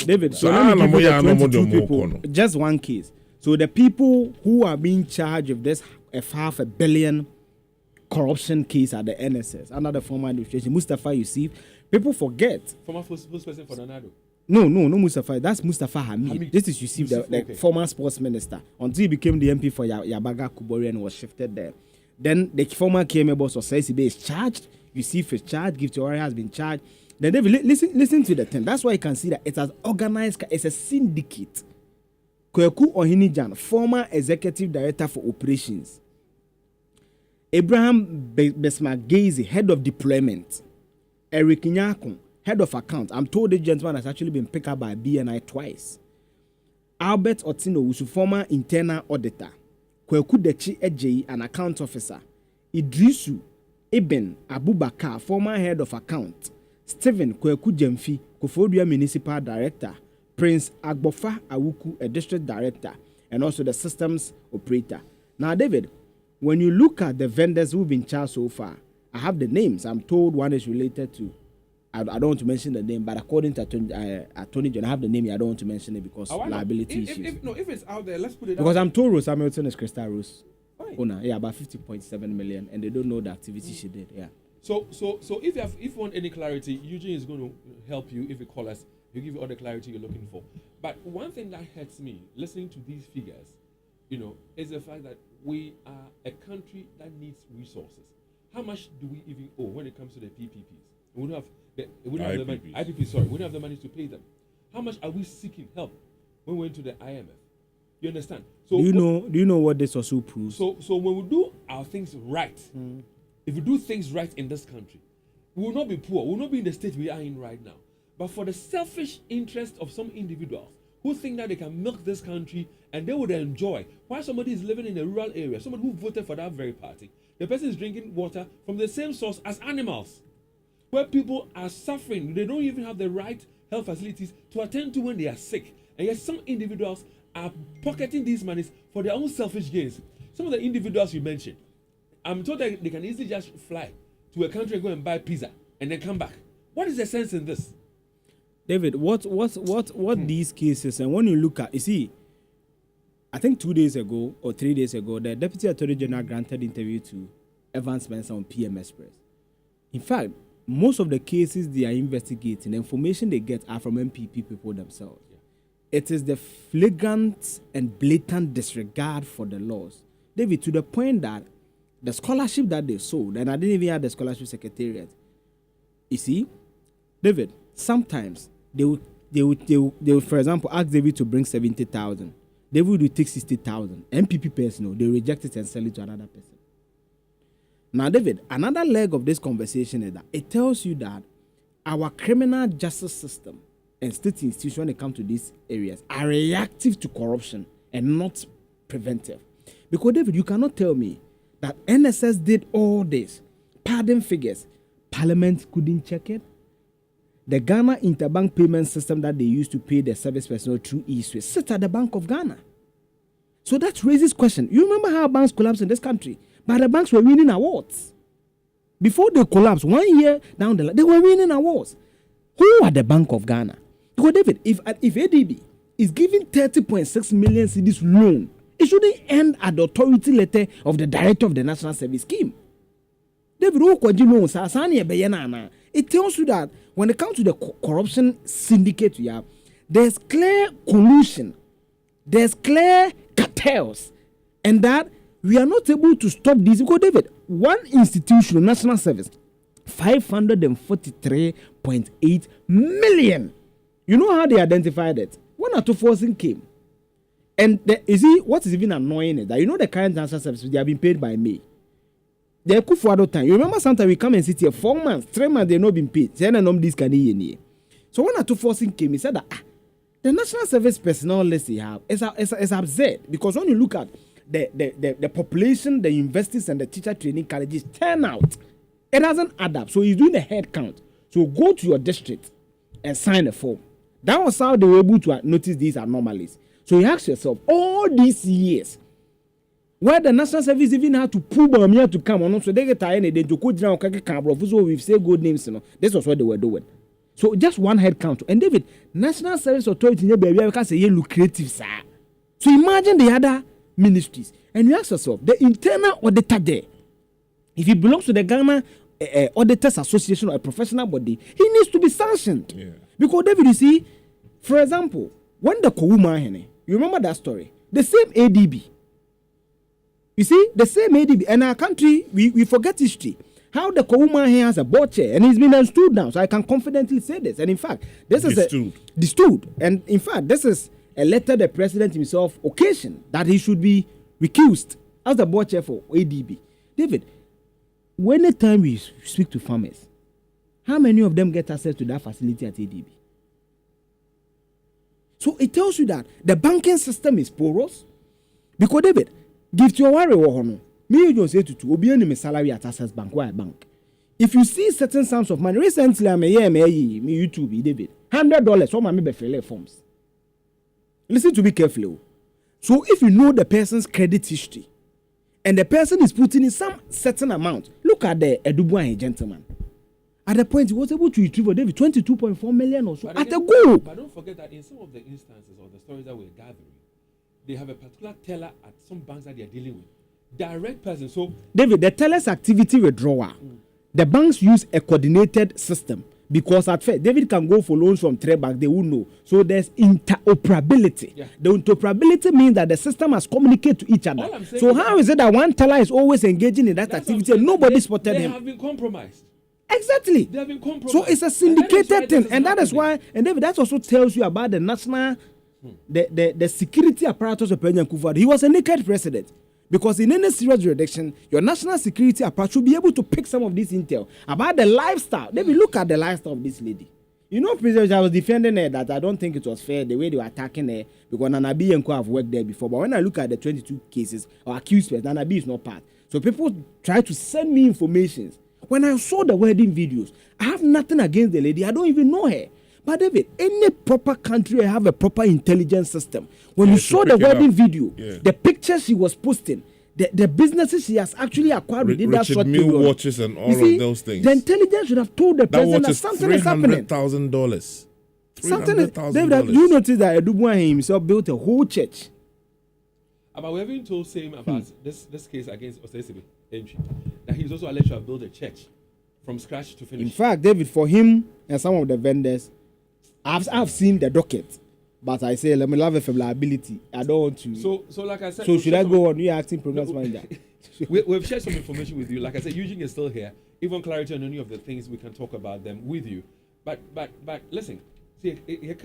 David, so let me give you the 22 people, just one case. So the people who are being charged with this $500 million corruption case at the NSS under the former administration, Mustafa Yusuf, people forget. Former spokesperson for Nanado. No, Mustafa. That's Mustafa Hamid. This is Yusuf, the former sports minister, until he became the MP for Yabaga Kubori and was shifted there. Then the former KMA boss of SICB is charged. Yusuf is charged. Gift Ori has been charged. Then David, listen to the thing. That's why you can see that it has organized. It's a syndicate. Kweku Ohinijan, former executive director for operations. Abraham Besmagezi, head of deployment. Eric Nyakun, head of accounts. I'm told this gentleman has actually been picked up by BNI twice. Albert Otino, who's a former internal auditor. Kweku Dechi Ejeyi, an account officer. Idrisu Eben Abubakar, former head of accounts. Stephen Kweku Jemfi, Koforidua municipal director. Prince Agbofa Awuku, a district director, and also the systems operator. Now, David, when you look at the vendors who've been charged so far, I have the names. I'm told one is related to, I don't want to mention the name, but according to Attorney General, I have the name. I don't want to mention it because liability issues. If it's out there, let's put it out. Because I'm told Rose Hamilton is Crystal Rose owner. Yeah, about 50.7 million, and they don't know the activity she did. Yeah. So if you want any clarity, Eugene is going to help you. If you call us, he'll give you all the clarity you're looking for. But one thing that hurts me listening to these figures, is the fact that we are a country that needs resources. How much do we even owe when it comes to the PPPs? We don't have the money. IPP, sorry, we don't have the money to pay them. How much are we seeking help when we went to the IMF? You understand? So do you know what this also proves? So when we do our things right, if we do things right in this country, we will not be poor. We will not be in the state we are in right now. But for the selfish interest of some individuals who think that they can milk this country and they would enjoy, while somebody is living in a rural area, someone who voted for that very party, the person is drinking water from the same source as animals, where people are suffering. They don't even have the right health facilities to attend to when they are sick. And yet some individuals are pocketing these monies for their own selfish gains. Some of the individuals you mentioned, I'm told that they can easily just fly to a country and go and buy pizza and then come back. What is the sense in this? David, what these cases, and when you look at, you see, I think 2 days ago or 3 days ago, the Deputy Attorney General granted interview to Evans Spencer on PM Express. In fact, most of the cases they are investigating, the information they get are from MPP people themselves. Yeah. It is the flagrant and blatant disregard for the laws, David, to the point that the scholarship that they sold, and I didn't even have the scholarship secretariat. You see, David, sometimes they would, for example, ask David to bring 70,000. David would take 60,000. MPP person, they reject it and sell it to another person. Now, David, another leg of this conversation is that it tells you that our criminal justice system and state institutions, when it comes to these areas, are reactive to corruption and not preventive. Because, David, you cannot tell me that NSS did all this, pardon figures, Parliament couldn't check it. The Ghana interbank payment system that they used to pay their service personnel through eSwiss sits at the Bank of Ghana. So that raises question. You remember how banks collapsed in this country? But the banks were winning awards. Before they collapsed, 1 year down the line, they were winning awards. Who are the Bank of Ghana? Because, David, if ADB is giving 30.6 million cedis loan, it shouldn't end at the authority letter of the Director of the National Service Scheme. David, it tells you that when it comes to the corruption syndicate we have, there's clear collusion, there's clear cartels, and that we are not able to stop this. Because, David, one institution, national service, 543.8 million. You know how they identified it? When Atufo-Addo came. And you see, what is even annoying is that the current national service, they have been paid by May. The Akufo-Addo time. You remember sometimes we come and sit here 4 months, 3 months, they've not been paid. So when Atufo-Addo came, he said that the national service personnel list they have is absurd. Because when you look at the population, the universities and the teacher training colleges turn out, it doesn't add up. So he's doing a head count. So go to your district and sign a form. That was how they were able to notice these anomalies. So you ask yourself, all these years, where the national service even had to pull Bamia to come on, so they get tired and then to go down, so we've said good names, This was what they were doing. So just one head count. And David, National Service Authority, because say lucrative, sir. So imagine the other ministries, and you ask yourself, the internal auditor there, if he belongs to the Ghana Auditors Association or a professional body, he needs to be sanctioned. Yeah. Because David, you see, for example, when the Kowuma, you remember that story? The same ADB. You see, the same ADB. And our country, we forget history. How the Kowuma here has a board chair, and he's been unstood now, so I can confidently say this. And in fact, this is destood. And in fact, this is a letter the president himself occasioned that he should be recused as the board chair for ADB. David, anytime we speak to farmers, how many of them get access to that facility at ADB? So it tells you that the banking system is porous. Because David, give to your worry, me Eugene Osei-Tutu, obi any me salary at Access Bank, why bank? If you see certain sums of money, recently I'm me YouTube, David, $100, some of me be fill forms. Listen to me carefully. So if you know the person's credit history, and the person is putting in some certain amount, look at the Edubuan gentleman. At the point he was able to retrieve David 22.4 million or so at a go. But don't forget that in some of the instances or the stories that we're gathering, they have a particular teller at some banks that they are dealing with. Direct person. So David, the teller's activity withdrawal, the banks use a coordinated system because at first David can go for loans from three banks, they will know. So there's interoperability. Yeah. The interoperability means that the system has communicated to each other. So how is it that one teller is always engaging in that activity and nobody spotted him? They have been compromised. Exactly. They have been compromised. So it's a syndicated thing, and that is why. And David, that also tells you about the national, the security apparatus of President Akufo-Addo. He was a naked president. Because in any serious jurisdiction, your national security apparatus should be able to pick some of this intel about the lifestyle. Let me look at the lifestyle of this lady. You know, President, I was defending her that I don't think it was fair the way they were attacking her because Nana B and Co have worked there before. But when I look at the 22 cases or accused persons, Nana B is not part. So people try to send me information. When I saw the wedding videos, I have nothing against the lady. I don't even know her. But David, any proper country have a proper intelligence system. When you saw the wedding video, the pictures she was posting, the businesses she has actually acquired within that short period, watches and all of those things. The intelligence should have told the president that something is happening. $300,000. Something is. David, you notice that Edubuan himself built a whole church. But we have been told same about this case against Osei that he was also alleged to have built a church from scratch to finish. In fact, David, for him and some of the vendors, I've seen the docket, but I say let me have a liability. I don't want to. So like I said. So should I go on? You acting programs manager. We've shared some information with you. Like I said, Eugene is still here. Even clarity on any of the things we can talk about them with you. But listen, see, you can't.